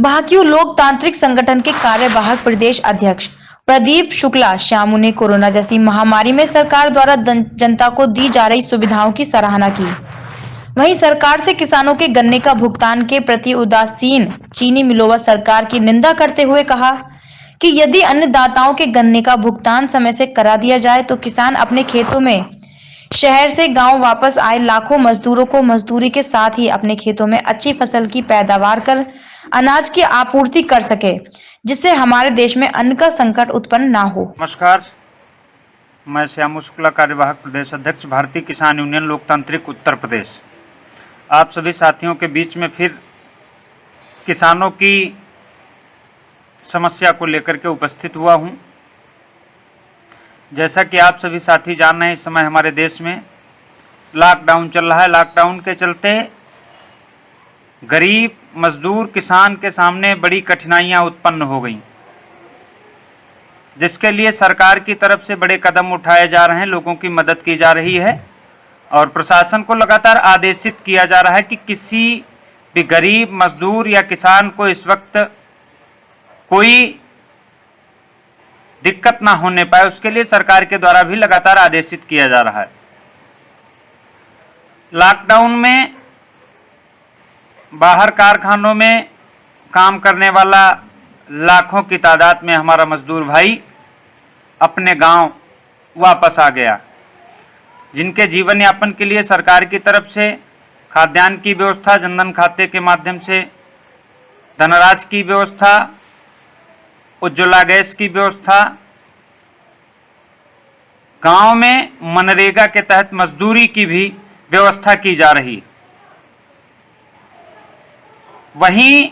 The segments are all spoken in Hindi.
भाकियू लोकतांत्रिक संगठन के कार्यवाहक प्रदेश अध्यक्ष प्रदीप शुक्ला श्यामू ने कोरोना जैसी महामारी में सरकार द्वारा जनता को दी जा रही सुविधाओं की सराहना की। वहीं सरकार से किसानों के गन्ने का भुगतान के प्रति उदासीन चीनी मिलों व सरकार की निंदा करते हुए कहा कि यदि अन्नदाताओं के गन्ने का भुगतान समय से करा दिया जाए तो किसान अपने खेतों में शहर से गांव वापस आए लाखों मजदूरों को मजदूरी के साथ ही अपने खेतों में अच्छी फसल की पैदावार कर अनाज की आपूर्ति कर सके, जिससे हमारे देश में अन्न का संकट उत्पन्न ना हो। नमस्कार, मैं श्यामू शुक्ला, कार्यवाहक प्रदेश अध्यक्ष, भारतीय किसान यूनियन लोकतांत्रिक उत्तर प्रदेश। आप सभी साथियों के बीच में फिर किसानों की समस्या को लेकर के उपस्थित हुआ हूं। जैसा कि आप सभी साथी जान रहे हैं, इस समय हमारे देश में लॉकडाउन चल रहा है। लॉकडाउन के चलते गरीब मजदूर किसान के सामने बड़ी कठिनाइयां उत्पन्न हो गई, जिसके लिए सरकार की तरफ से बड़े कदम उठाए जा रहे हैं, लोगों की मदद की जा रही है और प्रशासन को लगातार आदेशित किया जा रहा है कि किसी भी गरीब मजदूर या किसान को इस वक्त कोई दिक्कत ना होने पाए, उसके लिए सरकार के द्वारा भी लगातार आदेशित किया जा रहा है। लॉकडाउन में बाहर कारखानों में काम करने वाला लाखों की तादाद में हमारा मजदूर भाई अपने गांव वापस आ गया, जिनके जीवन यापन के लिए सरकार की तरफ से खाद्यान्न की व्यवस्था, जनधन खाते के माध्यम से धनराशि की व्यवस्था, उज्ज्वला गैस की व्यवस्था, गांव में मनरेगा के तहत मजदूरी की भी व्यवस्था की जा रही है। वहीं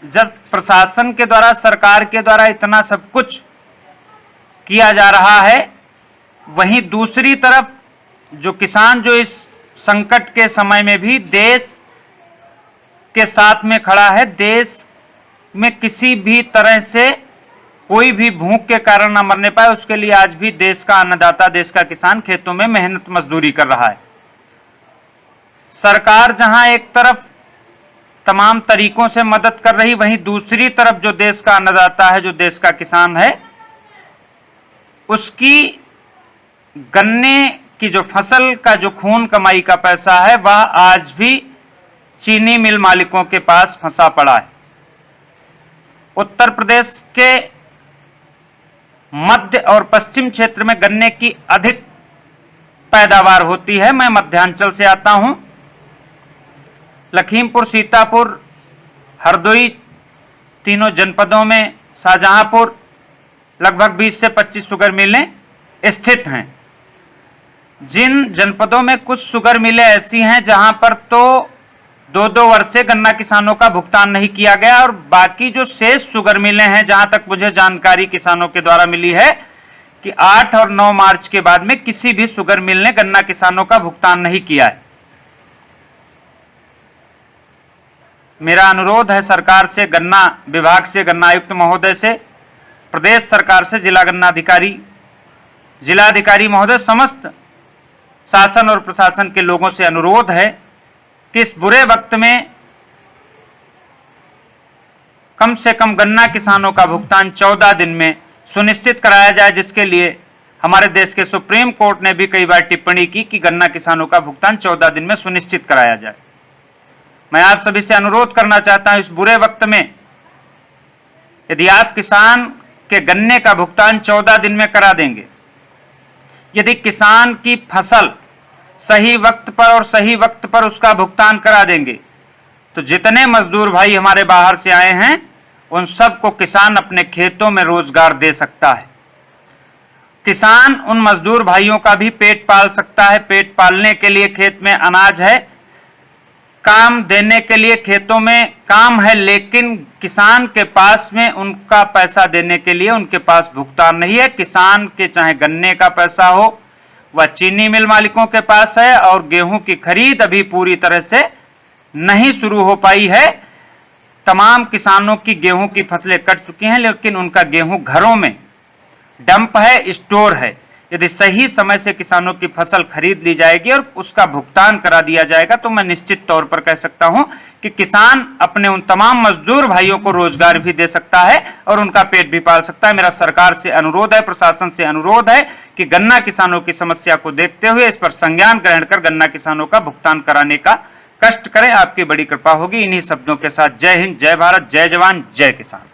जब प्रशासन के द्वारा, सरकार के द्वारा इतना सब कुछ किया जा रहा है, वहीं दूसरी तरफ जो किसान जो इस संकट के समय में भी देश के साथ में खड़ा है, देश में किसी भी तरह से कोई भी भूख के कारण न मरने पाए, उसके लिए आज भी देश का अन्नदाता, देश का किसान खेतों में मेहनत मजदूरी कर रहा है। सरकार जहां एक तरफ तमाम तरीकों से मदद कर रही, वहीं दूसरी तरफ जो देश का अन्नदाता है, जो देश का किसान है, उसकी गन्ने की जो फसल का जो खून कमाई का पैसा है, वह आज भी चीनी मिल मालिकों के पास फंसा पड़ा है। उत्तर प्रदेश के मध्य और पश्चिम क्षेत्र में गन्ने की अधिक पैदावार होती है। मैं मध्यांचल से आता हूं। लखीमपुर, सीतापुर, हरदोई तीनों जनपदों में, शाहजहांपुर, लगभग 20 से 25 शुगर मिलें स्थित हैं। जिन जनपदों में कुछ शुगर मिलें ऐसी हैं जहां पर तो 2-2 वर्ष से गन्ना किसानों का भुगतान नहीं किया गया, और बाकी जो शेष शुगर मिलें हैं, जहां तक मुझे जानकारी किसानों के द्वारा मिली है कि 8 और 9 मार्च के बाद में किसी भी शुगर मिल ने गन्ना किसानों का भुगतान नहीं किया है। मेरा अनुरोध है सरकार से, गन्ना विभाग से, गन्ना आयुक्त महोदय से, प्रदेश सरकार से, जिला गन्ना अधिकारी, जिलाधिकारी महोदय, समस्त शासन और प्रशासन के लोगों से अनुरोध है कि इस बुरे वक्त में कम से कम गन्ना किसानों का भुगतान 14 दिन में सुनिश्चित कराया जाए, जिसके लिए हमारे देश के सुप्रीम कोर्ट ने भी कई बार टिप्पणी की कि गन्ना किसानों का भुगतान 14 दिन में सुनिश्चित कराया जाए। मैं आप सभी से अनुरोध करना चाहता हूं, इस बुरे वक्त में यदि आप किसान के गन्ने का भुगतान 14 दिन में करा देंगे, यदि किसान की फसल सही वक्त पर और सही वक्त पर उसका भुगतान करा देंगे, तो जितने मजदूर भाई हमारे बाहर से आए हैं, उन सबको किसान अपने खेतों में रोजगार दे सकता है। किसान उन मजदूर भाइयों का भी पेट पाल सकता है। पेट पालने के लिए खेत में अनाज है, काम देने के लिए खेतों में काम है, लेकिन किसान के पास में उनका पैसा देने के लिए उनके पास भुगतान नहीं है। किसान के चाहे गन्ने का पैसा हो, वह चीनी मिल मालिकों के पास है, और गेहूं की खरीद अभी पूरी तरह से नहीं शुरू हो पाई है। तमाम किसानों की गेहूं की फसलें कट चुकी हैं, लेकिन उनका गेहूं घरों में डंप है, स्टोर है। यदि सही समय से किसानों की फसल खरीद ली जाएगी और उसका भुगतान करा दिया जाएगा तो मैं निश्चित तौर पर कह सकता हूं कि किसान अपने उन तमाम मजदूर भाइयों को रोजगार भी दे सकता है और उनका पेट भी पाल सकता है। मेरा सरकार से अनुरोध है, प्रशासन से अनुरोध है कि गन्ना किसानों की समस्या को देखते हुए इस पर संज्ञान ग्रहण कर गन्ना किसानों का भुगतान कराने का कष्ट करें। आपकी बड़ी कृपा होगी। इन्हीं शब्दों के साथ जय हिंद, जय भारत, जय जवान, जय किसान।